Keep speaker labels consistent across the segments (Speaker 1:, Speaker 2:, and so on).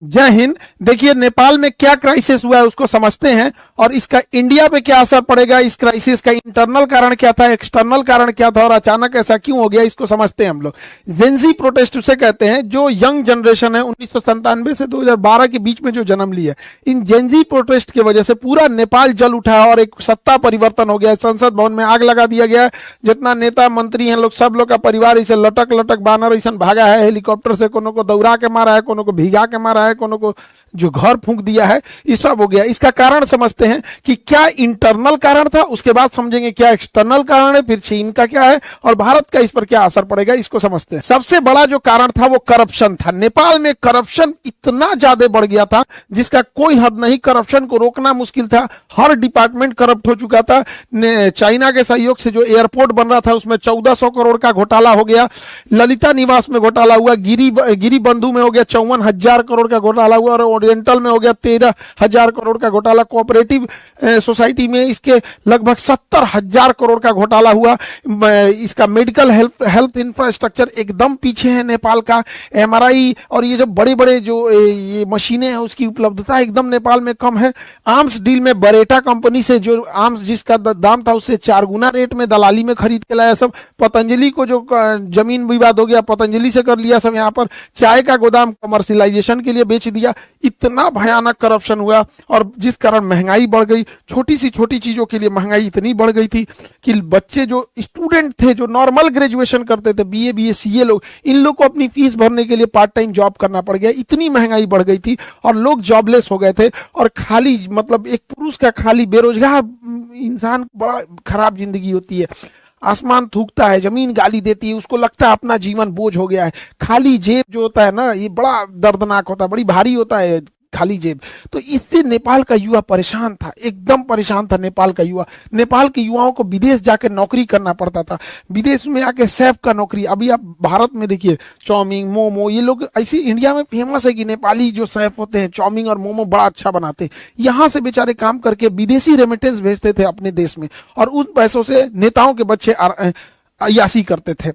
Speaker 1: जय हिंद। देखिए नेपाल में क्या क्राइसिस हुआ है उसको समझते हैं और इसका इंडिया पे क्या असर पड़ेगा। इस क्राइसिस का इंटरनल कारण क्या था, एक्सटर्नल कारण क्या था और अचानक ऐसा क्यों हो गया, इसको समझते हैं हम लोग। जेंजी प्रोटेस्ट उसे कहते हैं जो यंग जनरेशन है 1997 से 2012 के बीच में जो जन्म ली है। इन जेंजी प्रोटेस्ट की वजह से पूरा नेपाल जल उठा और एक सत्ता परिवर्तन हो गया। संसद भवन में आग लगा दिया गया। जितना नेता मंत्री हैं लोग, सब लोग का परिवार इसे लटक लटक बानर ऐसा भागा है। हेलीकॉप्टर से कोनो को दौड़ा के मारा है, कोनो को भिगा के मारा है, कोनो को जो घर फूंक दिया है, ये सब हो गया। इसका कारण समझते हैं कि क्या इंटरनल कारण था, उसके बाद समझेंगे क्या एक्सटर्नल कारण है, फिर चीन का क्या है और भारत का इस पर क्या असर पड़ेगा, इसको समझते हैं। सबसे बड़ा जो कारण था वो करप्शन था। नेपाल में करप्शन इतना ज्यादा बढ़ गया था जिसका कोई हद नहीं। करप्शन को रोकना मुश्किल था, हर डिपार्टमेंट करप्ट हो चुका था। चाइना के सहयोग से जो एयरपोर्ट बन रहा था उसमें 1400 करोड़ का घोटाला हो गया। ललिता निवास में घोटाला हुआ, गिरी बंधु में हो गया 54,000 करोड़ का घोटाला हुआ और ओरिएंटल में हो गया 13,000 करोड़ का घोटाला। कोऑपरेटिव सोसाइटी में इसके लगभग 70,000 करोड़ का घोटाला हुआ। इसका मेडिकल हेल्थ इंफ्रास्ट्रक्चर एकदम पीछे है नेपाल का। एमआरआई और ये जो बड़े बड़े जो ये मशीनें हैं उसकी उपलब्धता एकदम नेपाल में कम है। आर्म्स डील में बरेटा कंपनी से जो आर्म्स जिसका दाम था उससे 4 गुना रेट में दलाली में खरीद के लाया सब। पतंजलि को जो जमीन विवाद हो गया पतंजलि से कर लिया सब। यहाँ पर चाय का गोदाम कमर्शियलाइजेशन के लिए बेच दिया। इतना भयानक करप्शन हुआ और जिस कारण महंगाई बढ़ गई। छोटी सी छोटी चीजों के लिए महंगाई इतनी बढ़ गई थी कि बच्चे जो स्टूडेंट थे, जो नॉर्मल ग्रेजुएशन करते थे, बीए सीए लोग, इन लोग को अपनी फीस भरने के लिए पार्ट टाइम जॉब करना पड़ गया। इतनी महंगाई बढ़ गई थी और लोग जॉबलेस हो गए थे। और खाली मतलब एक पुरुष का खाली बेरोजगार इंसान बड़ा खराब जिंदगी होती है। आसमान थूकता है, जमीन गाली देती है, उसको लगता है अपना जीवन बोझ हो गया है। खाली जेब जो होता है ना, ये बड़ा दर्दनाक होता है, बड़ी भारी होता है खाली जेब। तो इससे नेपाल का युवा परेशान था, एकदम परेशान था नेपाल का युवा। नेपाल के युवाओं को विदेश जाकर नौकरी करना पड़ता था, विदेश में आके शेफ का नौकरी। अभी आप भारत में देखिए चाउमीन मोमो, ये लोग ऐसे इंडिया में फेमस है कि नेपाली जो शेफ होते हैं चाउमीन और मोमो बड़ा अच्छा बनाते हैं। यहाँ से बेचारे काम करके विदेशी रेमिटेंस भेजते थे अपने देश में और उन पैसों से नेताओं के बच्चे अय्यासी करते थे।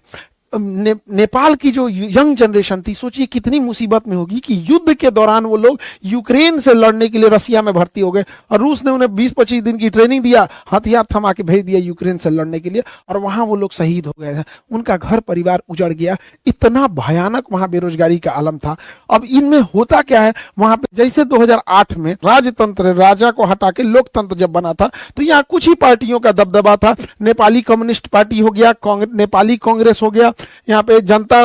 Speaker 1: नेपाल की जो यंग जनरेशन थी, सोचिए कितनी मुसीबत में होगी कि युद्ध के दौरान वो लोग यूक्रेन से लड़ने के लिए रसिया में भर्ती हो गए और रूस ने उन्हें 20-25 दिन की ट्रेनिंग दिया, हथियार थमा के भेज दिया यूक्रेन से लड़ने के लिए और वहां वो लोग शहीद हो गए थे। उनका घर परिवार उजड़ गया। इतना भयानक वहां बेरोजगारी का आलम था। अब इनमें होता क्या है, वहां पे जैसे 2008 में राजतंत्र, राजा को हटा के लोकतंत्र जब बना था तो यहाँ कुछ ही पार्टियों का दबदबा था। नेपाली कम्युनिस्ट पार्टी हो गया, नेपाली कांग्रेस हो गया, यहाँ पे जनता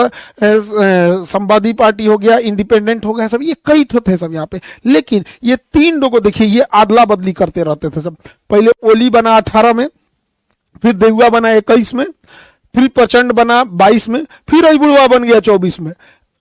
Speaker 1: संवादी पार्टी हो गया, इंडिपेंडेंट हो गया, सब ये कई थे सब यहाँ पे। लेकिन ये 3 लोगों देखिए ये आदला बदली करते रहते थे सब। पहले ओली बना 18 में, फिर देउआ बना 21 में, फिर प्रचंड बना 22 में, फिर अबुढ़वा बन गया 24 में।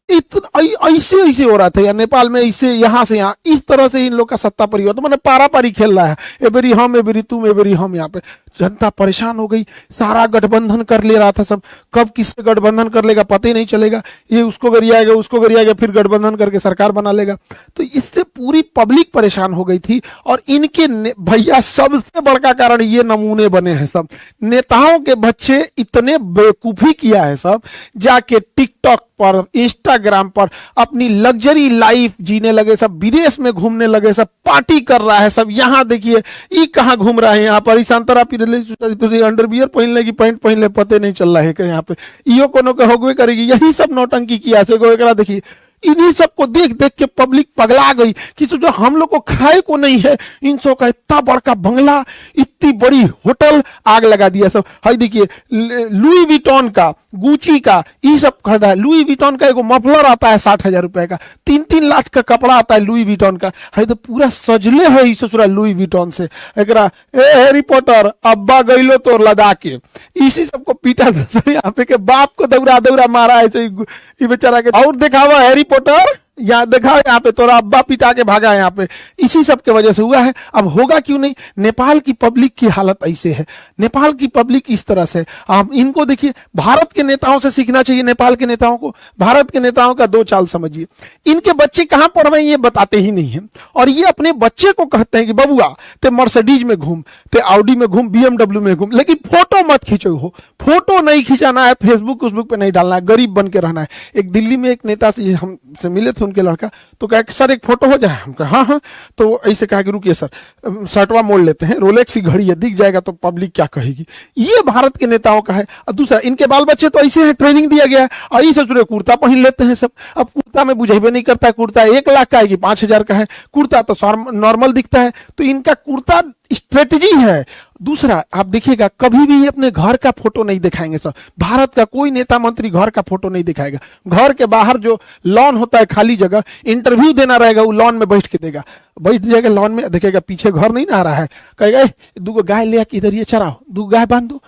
Speaker 1: इतना ऐसे ऐसे हो रहा था यार नेपाल में, ऐसे यहाँ से यहाँ इस तरह से इन लोग का सत्ता परिवर्तन, मतलब पारा पारी खेल रहा है। एबेरी हम, एबेरी तुम, एबेरी हम। यहाँ पे जनता परेशान हो गई, सारा गठबंधन कर ले रहा था सब। कब किससे गठबंधन कर लेगा पता ही नहीं चलेगा। ये उसको गरियाएगा, उसको गरियाएगा, फिर गठबंधन करके सरकार बना लेगा। तो इससे पूरी पब्लिक परेशान हो गई थी। और इनके भैया सबसे बड़का कारण ये नमूने बने हैं सब। नेताओं के बच्चे इतने बेवकूफी किया है सब, जाके टिकटॉक पर, इंस्टाग्राम पर अपनी लग्जरी लाइफ जीने लगे सब, विदेश में घूमने लगे सब, पार्टी कर रहा है सब। यहाँ देखिए ये कहाँ घूम रहा है, यहाँ पर संतरा अंडरवियर पहन लेगी, पैंट पहन ले, पते नहीं चल रहा है कि यहाँ पे इो कोनो के होगवे करेगी। यही सब नौटंकी किया से देखिए। इन्हीं सबको देख देख के पब्लिक पगला गई कि जो हम लोग को खाए को नहीं है, इन सब का इतना बड़का बंगला, इतनी बड़ी होटल आग लगा दिया सब। हाय देखिए लुई विटॉन का, गुची का, ये सब खरीदा है। लुई विटॉन का एगो मफलर आता है 60,000 रुपए का, 3-3 लाख का कपड़ा आता है लुई विटॉन का। है तो पूरा सजले है ससुरा लुई विटॉन से। एकरा ए हैरी पॉटर अब्बा गइलो तो लदा के इसी सबको पीटा यहाँ पे के बाप को दौड़ा दौड़ा मारा है ये बेचारा के। और दिखावा हैरी पॉटर, यहाँ देखा यहाँ पे तोरा अब्बा पिटा के भागा है यहाँ पे। इसी सब के वजह से हुआ है। अब होगा क्यों नहीं, नेपाल की पब्लिक की हालत ऐसे है, नेपाल की पब्लिक इस तरह से। आप इनको देखिए, भारत के नेताओं से सीखना चाहिए नेपाल के नेताओं को। भारत के नेताओं का 2 चाल समझिए। इनके बच्चे कहां पढ़ रहे हैं ये बताते ही नहीं है और ये अपने बच्चे को कहते हैं कि बबुआ ते मर्सिडीज में घूम, ते ऑडी में घूम, BMW में घूम, लेकिन फोटो मत खींचो हो। फोटो नहीं खिंचाना है, फेसबुक पे नहीं डालना है, गरीब बन के रहना है। एक दिल्ली में एक नेता से हमसे मिले थे, उनके लड़का, तो कहा कि सर एक फोटो हो जाए। हम कहा हाँ हाँ। तो ऐसे कहा कि रुकिए सर, शर्टवा मोड़ लेते हैं, रोलेक्स की घड़ी है, दिख जाएगा तो पब्लिक क्या कहेगी। ये भारत के नेताओं का है। और दूसरा, इनके बाल बच्चे तो ऐसे हैं, ट्रेनिंग दिया गया है, और ये सोच रहे कुर्ता पहन लेते हैं सब। अब कुर्ता में बुझेबे नहीं करता है, कुर्ता 1 लाख का है कि 5,000 का है, कुर्ता तो नॉर्मल दिखता है। तो इनका कुर्ता स्ट्रेटजी है। दूसरा, आप देखिएगा कभी भी अपने घर का फोटो नहीं दिखाएंगे सर, भारत का कोई नेता मंत्री घर का फोटो नहीं दिखाएगा। घर के बाहर जो लॉन होता है, खाली जगह, इंटरव्यू देना रहेगा, वो लॉन में बैठ के देगा, बैठ जाएगा लॉन में, देखेगा पीछे घर नहीं ना आ रहा है, कहेगा 2 गाय ले आके इधर ये चराओ, 2 गाय बांध दो,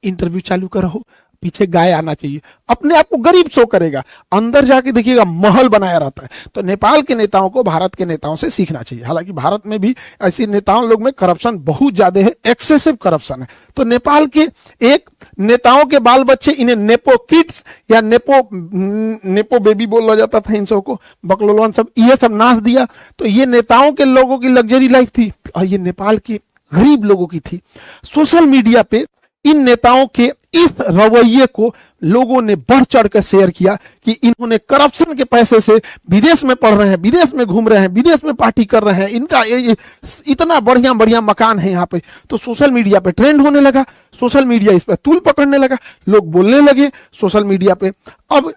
Speaker 1: इंटरव्यू चालू करो, पीछे गाय आना चाहिए। अपने आप को गरीब शो करेगा, अंदर जाके देखिएगा महल बनाया रहता है। तो नेपाल के नेताओं को भारत के नेताओं से सीखना चाहिए। हालांकि भारत में भी ऐसे नेताओं लोग में करप्शन बहुत ज्यादा है, एक्सेसिव करप्शन है। तो नेपाल के एक नेताओं के बाल बच्चे, इन्हें नेपो किड्स या नेपो बेबी बोला जाता था इन सबको, बकलोलवन सब, ये सब नाच दिया। तो ये नेताओं के लोगों की लग्जरी लाइफ थी, और ये नेपाल के गरीब लोगों की थी। सोशल मीडिया पे इन नेताओं के इस रवैये को लोगों ने बढ़ चढ़ कर शेयर किया कि इन्होंने करप्शन के पैसे से विदेश में पढ़ रहे हैं, विदेश में घूम रहे हैं, विदेश में पार्टी कर रहे हैं, इनका इतना बढ़िया बढ़िया मकान है यहाँ पे। तो सोशल मीडिया पे ट्रेंड होने लगा, सोशल मीडिया इस पे तूल पकड़ने लगा, लोग बोलने लगे सोशल मीडिया पे। अब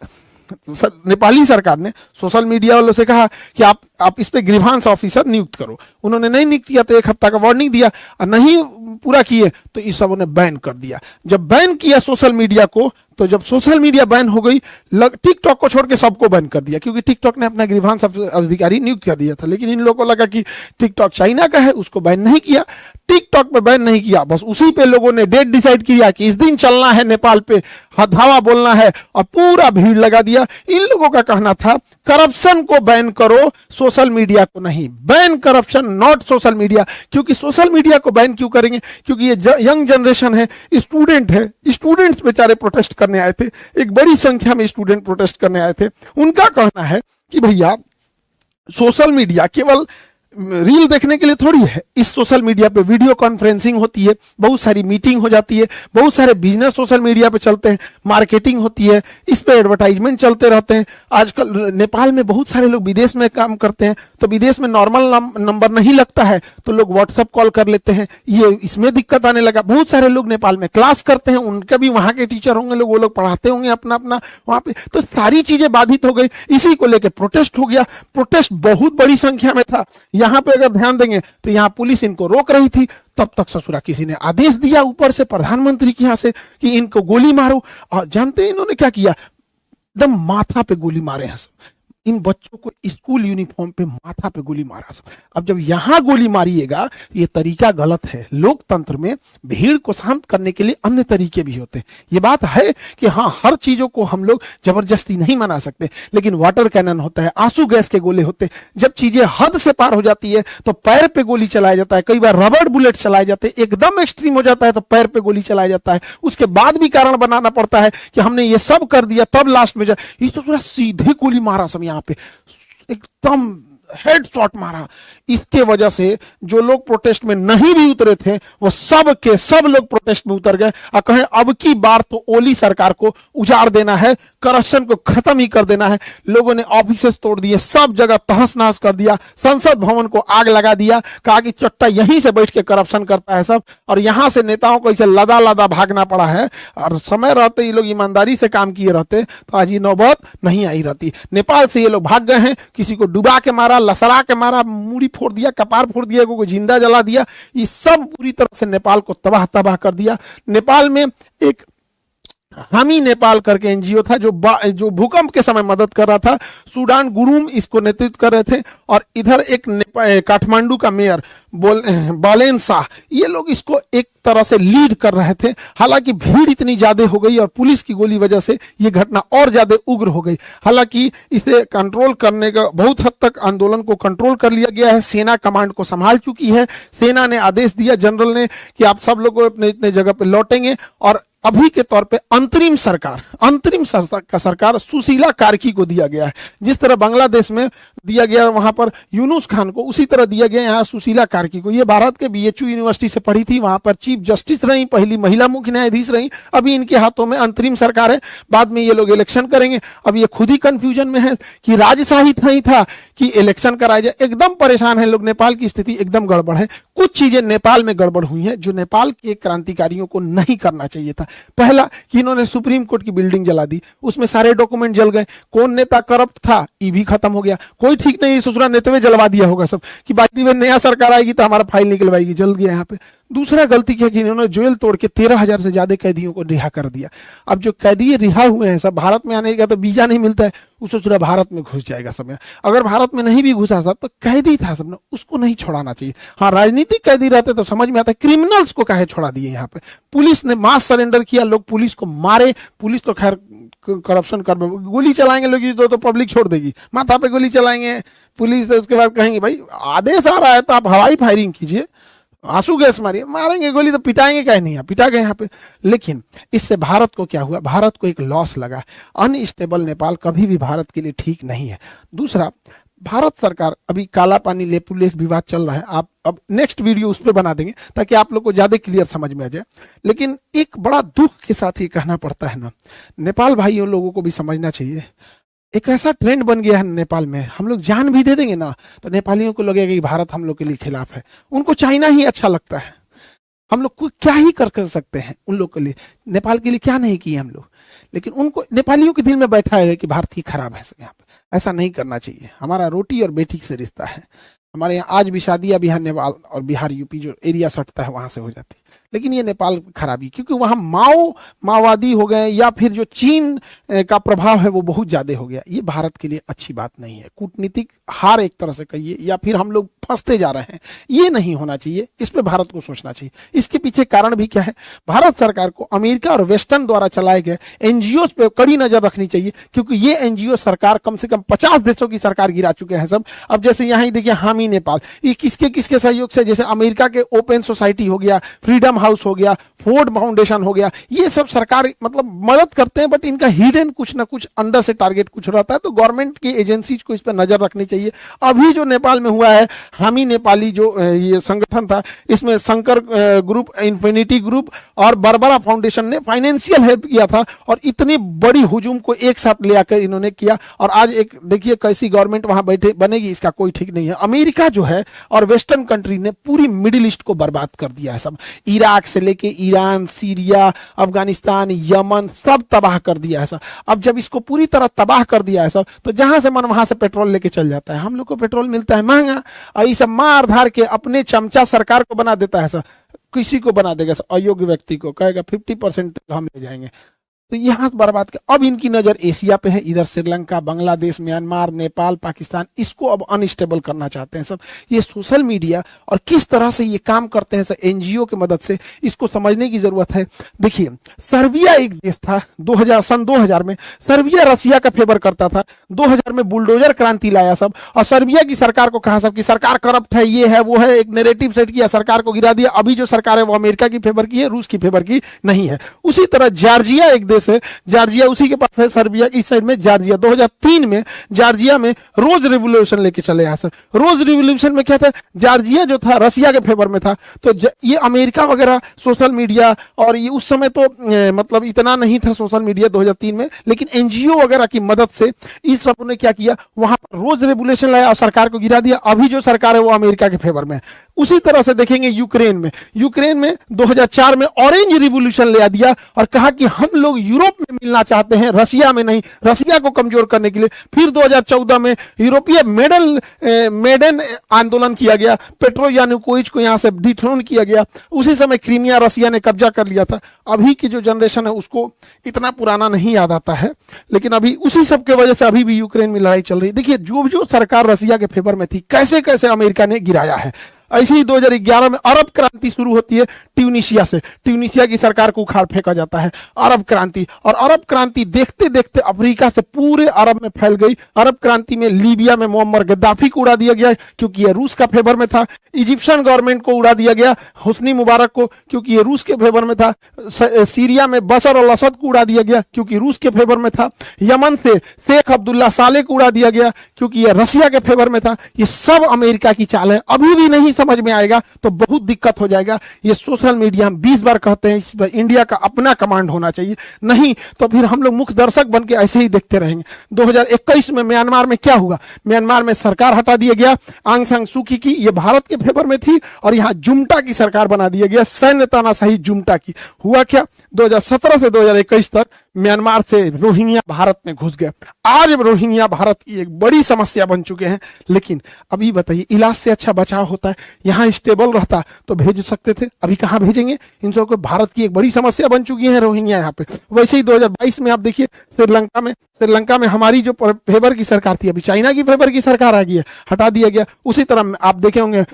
Speaker 1: नेपाली सरकार ने सोशल मीडिया वालों से कहा कि आप इस पे ग्रीवांस ऑफिसर नियुक्त करो। उन्होंने नहीं नियुक्त किया तो 1 हफ्ता का वार्निंग दिया, और नहीं पूरा किए तो इस सब उन्हें बैन कर दिया। जब बैन किया सोशल मीडिया को, तो जब सोशल मीडिया बैन हो गई, टिकटॉक को छोड़ के सबको बैन कर दिया, क्योंकि टिकटॉक ने अपना ग्रीवांस अधिकारी नियुक्त कर दिया था। लेकिन इन लोगों को लगा कि टिकटॉक चाइना का है, उसको बैन नहीं किया, टिकटॉक पे बैन नहीं किया, बस उसी पे लोगों ने डेट डिसाइड किया कि इस दिन चलना है नेपाल पे, हथावा बोलना है, और पूरा भीड़ लगा दिया। इन लोगों का कहना था करप्शन को बैन करो, सोशल मीडिया को नहीं। Ban corruption, not social media. क्योंकि सोशल मीडिया को बैन क्यों करेंगे? क्योंकि ये यंग जनरेशन है, स्टूडेंट है, स्टूडेंट्स बेचारे प्रोटेस्ट करने आए थे, एक बड़ी संख्या में स्टूडेंट प्रोटेस्ट करने आए थे। उनका कहना है कि भैया सोशल मीडिया केवल रील देखने के लिए थोड़ी है, इस सोशल मीडिया पे वीडियो कॉन्फ्रेंसिंग होती है, बहुत सारी मीटिंग हो जाती है, बहुत सारे बिजनेस सोशल मीडिया पे चलते हैं, मार्केटिंग होती है, इस पे एडवर्टाइजमेंट चलते रहते हैं। आजकल नेपाल में बहुत सारे लोग विदेश में काम करते हैं, तो विदेश में नॉर्मल नंबर नहीं लगता है, तो लोग व्हाट्सएप कॉल कर लेते हैं, ये इसमें दिक्कत आने लगा। बहुत सारे लोग नेपाल में क्लास करते हैं, उनका भी वहां के टीचर होंगे लोग, वो लोग पढ़ाते होंगे अपना अपना वहां पे, तो सारी चीजें बाधित हो गई। इसी को लेकर प्रोटेस्ट हो गया। प्रोटेस्ट बहुत बड़ी संख्या में था। यहाँ पे अगर ध्यान देंगे तो यहाँ पुलिस इनको रोक रही थी, तब तक ससुरा किसी ने आदेश दिया ऊपर से, प्रधानमंत्री के यहाँ से, कि इनको गोली मारो। और जानते हैं इन्होंने क्या किया? एकदम माथा पे गोली मारे हैं सब। इन बच्चों को स्कूल यूनिफॉर्म पे माथा पे गोली मारा सब। अब जब यहां गोली मारिएगा तो ये तरीका गलत है। लोकतंत्र में भीड़ को शांत करने के लिए अन्य तरीके भी होते हैं। ये बात है कि हाँ, हर चीजों को हम लोग जबरदस्ती नहीं मना सकते, लेकिन वाटर कैनन होता है, आंसू गैस के गोले होते हैं। जब चीजें हद से पार हो जाती है तो पैर पे गोली चलाया जाता है, कई बार रबड़ बुलेट चलाए जाते हैं, एकदम एक्सट्रीम हो जाता है तो पैर पे गोली चलाया जाता है। उसके बाद भी कारण बनाना पड़ता है कि हमने ये सब कर दिया, तब लास्ट में इस तो पूरा सीधे गोली मारा सब, यहाँ पे एकदम हेडशॉट मारा। इसके वजह से जो लोग प्रोटेस्ट में नहीं भी उतरे थे वो सब के सब लोग प्रोटेस्ट में उतर गए और कहें अब की बार तो ओली सरकार को उजाड़ देना है, करप्शन को खत्म ही कर देना है। लोगों ने ऑफिसेस तोड़ दिए, सब जगह तहस नहस कर दिया, संसद भवन को आग लगा दिया, कहा कि चट्टा यहीं से बैठ के करप्शन करता है सब, और यहां से नेताओं को इसे लदा लदा भागना पड़ा है। और समय रहते ये लोग ईमानदारी से काम किए रहते तो आज ये नौबत नहीं आई रहती। नेपाल से ये लोग भाग गए हैं, किसी को डुबा के मारा, लसरा के मारा, मूड़ी फोड़ दिया, कपार फोड़ दिया, को जिंदा जला दिया। ये सब पूरी तरह से नेपाल को तबाह तबाह कर दिया। नेपाल में एक हामी नेपाल करके एनजीओ था जो भूकंप के समय मदद कर रहा था। सूडान गुरुम इसको नेतृत्व कर रहे थे, और इधर एक काठमांडू का मेयर बालेन शाह, ये लोग इसको एक तरह से लीड कर रहे थे। हालांकि भीड़ इतनी ज्यादा हो गई और पुलिस की गोली वजह से ये घटना और ज्यादा उग्र हो गई। हालांकि इसे कंट्रोल करने का बहुत हद तक आंदोलन को कंट्रोल कर लिया गया है। सेना कमांड को संभाल चुकी है। सेना ने आदेश दिया जनरल ने कि आप सब लोग अपने इतने जगह पे लौटेंगे, और अभी के तौर पे अंतरिम सरकार सुशीला कार्की को दिया गया है। जिस तरह बांग्लादेश में दिया गया वहां पर यूनुस खान को, उसी तरह दिया गया यहाँ सुशीला कार्की को। ये भारत के बीएचयू यूनिवर्सिटी से पढ़ी थी, वहां पर चीफ जस्टिस रही, पहली महिला मुख्य न्यायाधीश रही। अभी इनके हाथों में अंतरिम सरकार है, बाद में ये लोग इलेक्शन करेंगे। अब ये खुद ही कंफ्यूजन में है कि राजशाही नहीं था कि इलेक्शन कराया जाए। एकदम परेशान है लोग, नेपाल की स्थिति एकदम गड़बड़ है। कुछ चीजें नेपाल में गड़बड़ हुई हैं जो नेपाल के क्रांतिकारियों को नहीं करना चाहिए था। पहला कि इन्होंने सुप्रीम कोर्ट की बिल्डिंग जला दी, उसमें सारे डॉक्यूमेंट जल गए। कौन नेता करप्ट था ये भी खत्म हो गया, कोई ठीक नहीं। ससुरा नेता में जलवा दिया होगा सब कि बाकी में नया सरकार आएगी तो हमारा फाइल निकलवाएगी, जल गया यहाँ पे। दूसरा गलती क्या कि इन्होंने जेल तोड़ के 13,000 से ज्यादा कैदियों को रिहा कर दिया। अब जो कैदी रिहा हुए हैं सब, भारत में आने का तो वीजा नहीं मिलता है, उसको पूरा भारत में घुस जाएगा सब। अगर भारत में नहीं भी घुसा सब तो कैदी था सब, उसको नहीं छोड़ाना चाहिए। हाँ, राजनीतिक कैदी रहते तो समझ में आता है, क्रिमिनल्स को काहे छोड़ा दिए यहाँ पे। पुलिस ने मास सरेंडर किया, लोग पुलिस को मारे। पुलिस तो खैर करप्शन कर, गोली चलाएंगे लोग तो पब्लिक छोड़ देगी, माथा पे गोली चलाएंगे पुलिस, तो उसके बाद कहेंगे भाई आदेश आ रहा है तो आप हवाई फायरिंग कीजिए, आंसू गैस मारिए, मारेंगे गोली तो पिटाएंगे कहीं नहीं, पिटा गए यहाँ पे। लेकिन इससे भारत को क्या हुआ, भारत को एक लॉस लगा। अनस्टेबल नेपाल कभी भी भारत के लिए ठीक नहीं है। दूसरा, भारत सरकार अभी काला पानी लेपुलेख विवाद चल रहा है, आप अब नेक्स्ट वीडियो उस पर बना देंगे ताकि आप लोग को ज्यादा क्लियर समझ में आ जाए। लेकिन एक बड़ा दुख के साथ ये कहना पड़ता है ना, नेपाल भाइयों लोगों को भी समझना चाहिए, एक ऐसा ट्रेंड बन गया है नेपाल में, हम लोग जान भी दे देंगे ना तो नेपालियों को लगेगा कि भारत हम लोग के लिए खिलाफ है। उनको चाइना ही अच्छा लगता है। हम लोग को क्या ही कर सकते हैं उन लोग के लिए, नेपाल के लिए क्या नहीं किए हम लोग। लेकिन उनको नेपालियों के दिल में बैठा है कि भारत ही खराब है यहाँ पे। ऐसा नहीं करना चाहिए। हमारा रोटी और बेटी से रिश्ता है। हमारे यहाँ आज भी शादियां बिहार नेपाल और बिहार यूपी जो एरिया सटता है वहां से हो जाती है। लेकिन ये नेपाल खराबी, क्योंकि वहां माओवादी हो गए या फिर जो चीन का प्रभाव है वो बहुत ज्यादा हो गया। ये भारत के लिए अच्छी बात नहीं है। कूटनीतिक हार एक तरह से कहिए, या फिर हम लोग फंसते जा रहे हैं, ये नहीं होना चाहिए। इस पे भारत को सोचना चाहिए। इसके पीछे कारण भी क्या है, भारत सरकार को अमेरिका और वेस्टर्न द्वारा चलाए गए एनजीओ पे कड़ी नजर रखनी चाहिए, क्योंकि ये एनजीओ सरकार कम से कम 50 देशों की सरकार गिरा चुके हैं सब। अब जैसे यहाँ ही देखिए हामी नेपाल, ये किसके किसके सहयोग से, जैसे अमेरिका के ओपन सोसाइटी हो गया, फ्रीडम हाउस हो गया, फोर्ड फाउंडेशन हो गया, ये सब सरकार मतलब मदद करते हैं, बट इनका हिडन कुछ ना कुछ अंदर से टारगेट कुछ रहता है। तो गवर्नमेंट की एजेंसीज को इस पर नजर रखनी चाहिए। अभी जो नेपाल में हुआ है, हामी नेपाली जो ये संगठन था, इसमें शंकर ग्रुप, इन्फिनिटी ग्रुप और बरबरा फाउंडेशन ने फाइनेंशियल हेल्प किया था, और इतनी बड़ी हुजूम को एक साथ ले आकर इन्होंने किया। और आज एक देखिए कैसी गवर्नमेंट वहां बैठे बनेगी, इसका कोई ठीक नहीं है। अमेरिका जो है और वेस्टर्न कंट्री ने पूरी मिडिल ईस्ट को बर्बाद कर दिया है सब। इराक से लेके ईरान, सीरिया, अफगानिस्तान, यमन, सब तबाह कर दिया है सब। अब जब इसको पूरी तरह तबाह कर दिया है सब, तो जहां से मन वहां से पेट्रोल लेके चल जाता है। हम लोग को पेट्रोल मिलता है महंगा, और ये सब मार धार के अपने चमचा सरकार को बना देता है सब। किसी को बना देगा, अयोग्य व्यक्ति को कहेगा 50% हम ले जाएंगे, तो यहां बर्बाद कर। अब इनकी नजर एशिया पे है, इधर श्रीलंका, बांग्लादेश, म्यांमार, नेपाल, पाकिस्तान, इसको अब अनस्टेबल करना चाहते हैं सब। ये सोशल मीडिया और किस तरह से ये काम करते हैं सब एनजीओ की मदद से, इसको समझने की जरूरत है। देखिए, सर्बिया एक देश था सन 2000 में, सर्बिया रसिया का फेवर करता था। 2000 में बुलडोजर क्रांति लाया सब, और सर्बिया की सरकार को कहा सब कि सरकार करप्ट है, ये है वो है, एक नैरेटिव सेट किया, सरकार को गिरा दिया। अभी जो सरकार है वो अमेरिका की फेवर की है, रूस की फेवर की नहीं है। उसी तरह जॉर्जिया एक है, जॉर्जिया उसी के पास है, सर्बिया इस साइड में जॉर्जिया। 2003 में जॉर्जिया में रोज रेवोल्यूशन लेके चले यहाँ से। रोज रेवोल्यूशन में क्या था, जॉर्जिया जो था रसिया के फेवर में था। तो ये अमेरिका वगैरह सोशल मीडिया, और ये उस समय तो मतलब इतना नहीं था सोशल मीडिया 2003 में, लेकिन एनजीओ वगैरह की मदद से इस सब ने क्या किया, वहां पर रोज रेवोल्यूशन लाया और सरकार को गिरा दिया। अभी जो सरकार है वो अमेरिका के फेवर में है। उसी तरह से देखेंगे यूक्रेन में 2004 में ऑरेंज रिवोल्यूशन ले दिया और कहा कि हम लोग यूरोप में मिलना चाहते हैं, रसिया में नहीं, रसिया को कमजोर करने के लिए। फिर 2014 में यूरोपीय मेडन आंदोलन किया गया, पेट्रो यानुकोविच को यहां से डिथ्रोन किया गया। उसी समय क्रीमिया रसिया ने कब्जा कर लिया था। अभी की जो जनरेशन है उसको इतना पुराना नहीं याद आता है, लेकिन अभी उसी सब के वजह से अभी भी यूक्रेन में लड़ाई चल रही है। देखिए, जो जो सरकार रसिया के फेवर में थी, कैसे कैसे अमेरिका ने गिराया है। ऐसे ही 2011 में अरब क्रांति शुरू होती है ट्यूनीशिया से, ट्यूनीशिया की सरकार को उखाड़ फेंका जाता है, अरब क्रांति। और अरब क्रांति देखते देखते अफ्रीका से पूरे अरब में फैल गई। अरब क्रांति में लीबिया में मोअम्मर गद्दाफी को उड़ा दिया गया क्योंकि ये रूस का फेवर में था। इजिप्शियन गवर्नमेंट को उड़ा दिया गया, हुस्नी मुबारक को, क्योंकि ये रूस के फेवर में था। सीरिया में बशर अल असद को उड़ा दिया गया क्योंकि रूस के फेवर में था। यमन से शेख अब्दुल्ला साले को उड़ा दिया गया क्योंकि ये रसिया के फेवर में था। ये सब अमेरिका की चाल है। अभी भी नहीं समझ में आएगा तो बहुत दिक्कत हो जाएगा। ये सोशल मीडिया हम 20 बार कहते हैं इस पर इंडिया का अपना कमांड होना चाहिए, नहीं तो फिर हम लोग मुख्य दर्शक बन के ऐसे ही देखते रहेंगे। 2021 में म्यांमार में क्या हुआ? म्यांमार में सरकार हटा दिया गया आंग सान सूकी की, ये भारत के फेवर में थी, और यहाँ जुम्टा की सरकार बना दिया गया, सैन्य तानाशाही जुम्टा की। हुआ क्या? 2017 से 2021 तक म्यांमार से रोहिंग्या भारत में घुस गए। आज रोहिंग्या भारत की एक बड़ी समस्या बन चुके हैं। लेकिन अभी बताइए, इलाज से अच्छा बचाव होता है। यहाँ स्टेबल रहता तो भेज सकते थे, अभी कहाँ भेजेंगे? इन सबको भारत की एक बड़ी समस्या बन चुकी है रोहिंग्या यहाँ पे। वैसे ही 2022 में आप देखिए श्रीलंका में हमारी जो फेवर की सरकार थी, अभी चाइना की फेवर की सरकार आ गई है, हटा दिया गया। उसी तरह आप देखे होंगे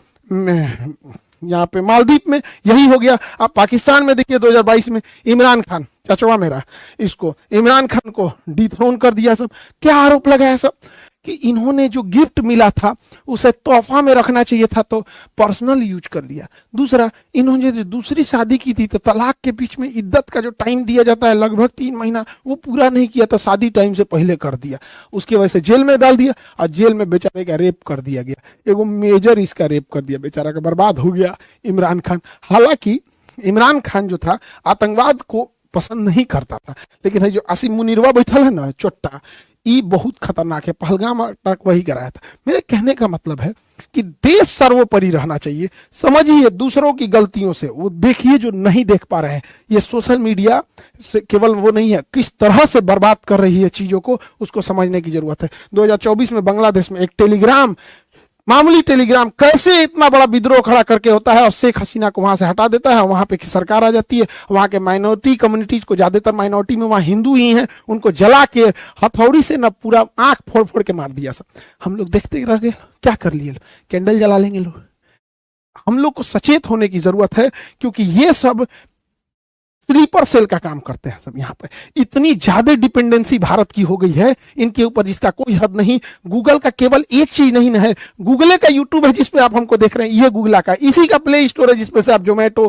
Speaker 1: यहाँ पे मालदीव में यही हो गया। आप पाकिस्तान में देखिए 2022 में इमरान खान, चचवा मेरा, इसको इमरान खान को डिथ्रोन कर दिया। सब क्या आरोप लगाया? सब कि इन्होंने जो गिफ्ट मिला था उसे तोहफा में रखना चाहिए था तो पर्सनल यूज कर लिया। दूसरा, इन्होंने जो दूसरी शादी की थी तो तलाक के बीच में इद्दत का जो टाइम दिया जाता है लगभग 3 महीना, वो पूरा नहीं किया तो शादी टाइम से पहले कर दिया। उसकी वजह से जेल में डाल दिया और जेल में बेचारे का रेप कर दिया गया। एगो मेजर इसका रेप कर दिया, बेचारा का बर्बाद हो गया इमरान खान। हालांकि इमरान खान जो था आतंकवाद को पसंद नहीं करता था, लेकिन है जो आसिम मुनीरवा बैठल है ना चोट्टा, ये बहुत खतरनाक है। पहलगाम अटैक वही कराया था। मेरे कहने का मतलब है कि देश सर्वोपरि रहना चाहिए। समझिए दूसरों की गलतियों से, वो देखिए जो नहीं देख पा रहे हैं। ये सोशल मीडिया से केवल वो नहीं है, किस तरह से बर्बाद कर रही है चीजों को, उसको समझने की जरूरत है। 2024 में बांग्लादेश में एक टेलीग्राम, मामूली टेलीग्राम कैसे इतना बड़ा विद्रोह खड़ा करके होता है और शेख हसीना को वहां से हटा देता है। वहां पे सरकार आ जाती है, वहां के माइनॉरिटी कम्युनिटीज को, ज्यादातर माइनॉरिटी में वहां हिंदू ही हैं, उनको जला के हथौड़ी से ना पूरा आंख फोड़ फोड़ के मार दिया। सब हम लोग देखते रह गए। क्या कर लिए? कैंडल जला लेंगे लोग। हम लोग को सचेत होने की जरूरत है क्योंकि ये सब स्लीपर सेल का काम करते हैं। सब यहाँ पे इतनी ज्यादा डिपेंडेंसी भारत की हो गई है इनके ऊपर जिसका कोई हद नहीं। गूगल का केवल एक चीज नहीं है, गूगल का यूट्यूब है जिसपे आप हमको देख रहे हैं, ये गूगल का, इसी का प्ले स्टोर है जिसपे से आप जोमेटो,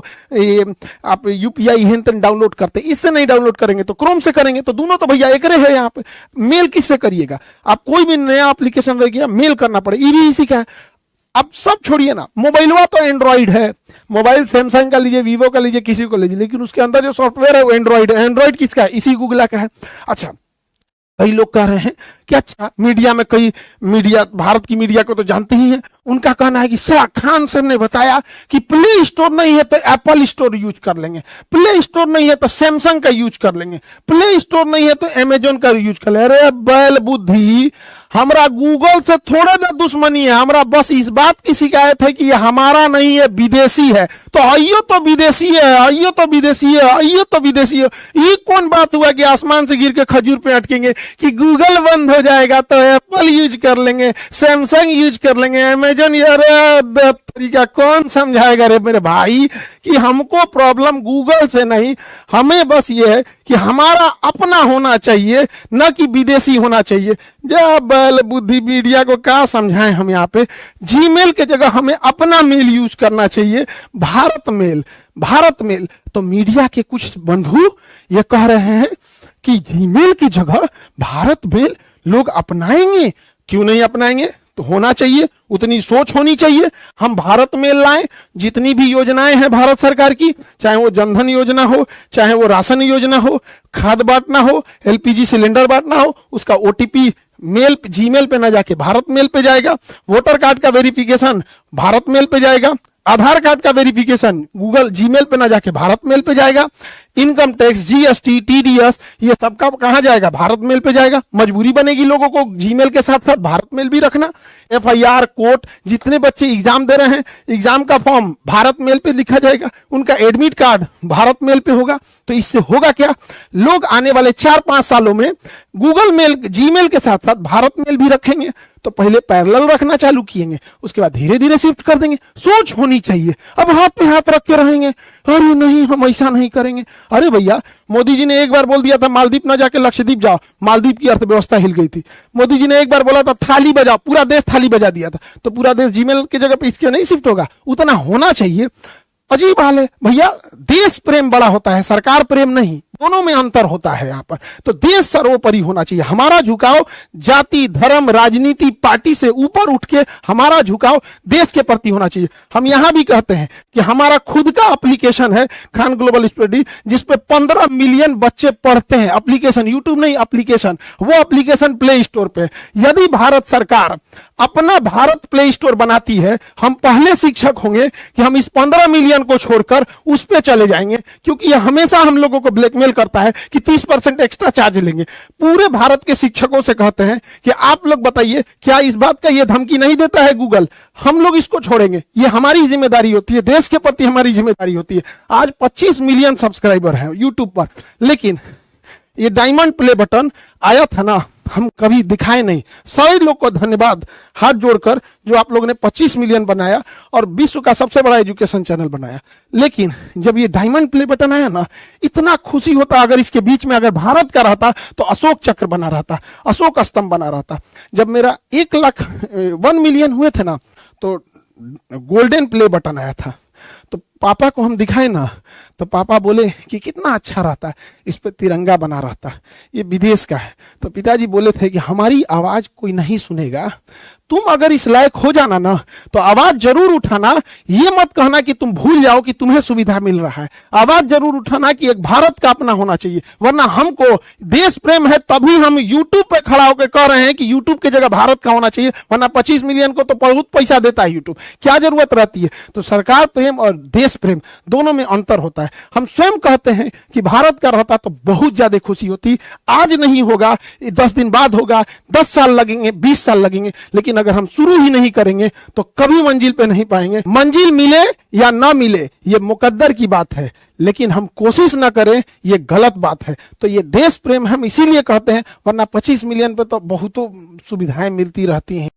Speaker 1: आप यूपीआई हेन डाउनलोड करते हैं। इससे नहीं डाउनलोड करेंगे तो क्रोम से करेंगे, तो दोनों तो भैया एक है। यहाँ पे मेल किससे करिएगा? आप कोई भी नया एप्लीकेशन रह गया मेल करना पड़े, ये भी इसी का है। अब सब छोड़िए ना, मोबाइलवा तो एंड्रॉइड है, मोबाइल सैमसंग का लीजिए, वीवो का लीजिए, किसी को लीजिए, लेकिन उसके अंदर जो सॉफ्टवेयर है वो एंड्रॉइड है। एंड्रॉइड किसका है? इसी गूगल का है। अच्छा, कई लोग कह रहे हैं कि अच्छा मीडिया में, कई मीडिया, भारत की मीडिया को तो जानते ही हैं, उनका कहना है कि शाह खान सर ने बताया कि प्ले स्टोर नहीं है तो एप्पल स्टोर यूज कर लेंगे, प्ले स्टोर नहीं है तो सैमसंग का यूज कर लेंगे, प्ले स्टोर नहीं है तो अमेजोन का यूज कर लेंगे। अरे बैल बुद्धि, हमरा गूगल से थोड़ा ना दुश्मनी है, हमरा बस इस बात की शिकायत है कि ये हमारा नहीं है, विदेशी है। तो आइयो तो विदेशी है, आइयो तो विदेशी है, आइयो तो विदेशी है। ये कौन बात हुआ कि आसमान से गिर के खजूर पे अटकेंगे कि गूगल बंद हो जाएगा तो एप्पल यूज कर लेंगे, सैमसंग यूज कर लेंगे, अमेजन। अरे तरीका कौन समझाएगा रे मेरे भाई कि हमको प्रॉब्लम गूगल से नहीं, हमें बस ये है कि हमारा अपना होना चाहिए, न कि विदेशी होना चाहिए। जब बैल बुद्धि, मीडिया को क्या समझाएं हम यहाँ पे। जीमेल के जगह हमें अपना मेल यूज करना चाहिए, भारत मेल, भारत मेल। तो मीडिया के कुछ बंधु ये कह रहे हैं कि जीमेल की जगह भारत मेल लोग अपनाएंगे। क्यों नहीं अपनाएंगे? तो होना चाहिए, उतनी सोच होनी चाहिए। हम भारत मेल लाएं, जितनी भी योजनाएं हैं भारत सरकार की, चाहे वो जनधन योजना हो, चाहे वो राशन योजना हो, खाद बांटना हो, एलपीजी सिलेंडर बांटना हो, उसका ओटीपी मेल, जीमेल पे ना जाके भारत मेल पे जाएगा। वोटर कार्ड का वेरिफिकेशन भारत मेल पे जाएगा। आधार कार्ड का वेरिफिकेशन गूगल जीमेल पे ना जाके भारत मेल पे जाएगा। इनकम टैक्स, जीएसटी, टीडीएस, ये सबका कहां जाएगा? भारत मेल पे जाएगा। मजबूरी बनेगी लोगों को जीमेल के साथ साथ भारत मेल भी रखना। एफआईआर, कोर्ट, जितने बच्चे एग्जाम दे रहे हैं, एग्जाम का फॉर्म भारत मेल पे लिखा जाएगा, उनका एडमिट कार्ड भारत मेल पे होगा। तो इससे होगा क्या? लोग आने वाले 4-5 सालों में गूगल मेल, जीमेल के साथ साथ भारत मेल भी रखेंगे। तो पहले पैरेलल रखना चालू किएंगे, उसके बाद धीरे धीरे शिफ्ट कर देंगे। सोच होनी चाहिए। अब हाथ पे हाथ रख के रहेंगे, अरे नहीं हम ऐसा नहीं करेंगे। अरे भैया, मोदी जी ने एक बार बोल दिया था मालदीप ना जाके लक्षद्वीप जाओ, मालदीप की अर्थव्यवस्था हिल गई थी। मोदी जी ने एक बार बोला था थाली बजाओ, पूरा देश थाली बजा दिया था। तो पूरा देश जीमेल की जगह पे इसके नहीं शिफ्ट होगा? उतना होना चाहिए। अजीब हाल है भैया। देश प्रेम बड़ा होता है, सरकार प्रेम नहीं, दोनों में अंतर होता है यहाँ पर। तो देश सर्वोपरि होना चाहिए। हमारा झुकाव जाति धर्म राजनीति पार्टी से ऊपर उठ के हमारा झुकाव देश के प्रति होना चाहिए। हम यहां भी कहते हैं कि हमारा खुद का एप्लीकेशन है खान ग्लोबल स्टडी, जिसपे 15 मिलियन बच्चे पढ़ते हैं। एप्लीकेशन, यूट्यूब नहीं, एप्लीकेशन। वो एप्लीकेशन प्ले स्टोर पे। यदि भारत सरकार अपना भारत प्ले स्टोर बनाती है, हम पहले शिक्षक होंगे कि हम इस 15 मिलियन को छोड़कर उस पे चले जाएंगे, क्योंकि यह हमेशा हम लोगों को ब्लैकमेल करता है कि 30% एक्स्ट्रा चार्ज लेंगे। पूरे भारत के शिक्षकों से कहते हैं कि आप लोग बताइए, क्या इस बात का यह धमकी नहीं देता है गूगल? हम लोग इसको छोड़ेंगे। ये हमारी जिम्मेदारी होती है, देश के प्रति हमारी जिम्मेदारी होती है। आज 25 मिलियन सब्सक्राइबर हैं यूट्यूब पर, लेकिन ये डायमंड प्ले बटन आया था ना, हम कभी दिखाए नहीं। सभी लोग को धन्यवाद हाथ जोड़कर, जो आप लोगों ने 25 मिलियन बनाया और विश्व का सबसे बड़ा एजुकेशन चैनल बनाया। लेकिन जब ये डायमंड प्ले बटन आया ना, इतना खुशी होता। अगर इसके बीच में अगर भारत का रहता तो अशोक चक्र बना रहता, अशोक स्तंभ बना रहता। जब मेरा 1 मिलियन हुए थे ना, तो गोल्डन प्ले बटन आया था। तो पापा को हम दिखाए ना, तो पापा बोले कि कितना अच्छा रहता है, इस पे तिरंगा बना रहता, ये विदेश का है। तो पिताजी बोले थे कि हमारी आवाज कोई नहीं सुनेगा, तुम अगर इस लायक हो जाना ना तो आवाज जरूर उठाना। ये मत कहना कि तुम भूल जाओ कि तुम्हें सुविधा मिल रहा है। आवाज जरूर उठाना कि एक भारत का अपना होना चाहिए। वरना हमको देश प्रेम है, तभी हम यूट्यूब पे खड़ा होकर कह रहे हैं कि यूट्यूब की जगह भारत का होना चाहिए। वरना 25 मिलियन को तो बहुत पैसा देता है यूट्यूब, क्या जरूरत रहती है? तो सरकार प्रेम और देश प्रेम दोनों में अंतर होता है। हम स्वयं कहते हैं कि भारत का रहता तो बहुत ज्यादा खुशी होती। आज नहीं होगा, 10 दिन बाद होगा, 10 साल लगेंगे, 20 साल लगेंगे, लेकिन अगर हम शुरू ही नहीं करेंगे तो कभी मंजिल पे नहीं पाएंगे। मंजिल मिले या ना मिले ये मुकद्दर की बात है, लेकिन हम कोशिश ना करें ये गलत बात है। तो ये देश प्रेम हम इसीलिए कहते हैं, वरना 25 मिलियन पे तो बहुत सुविधाएं मिलती रहती हैं।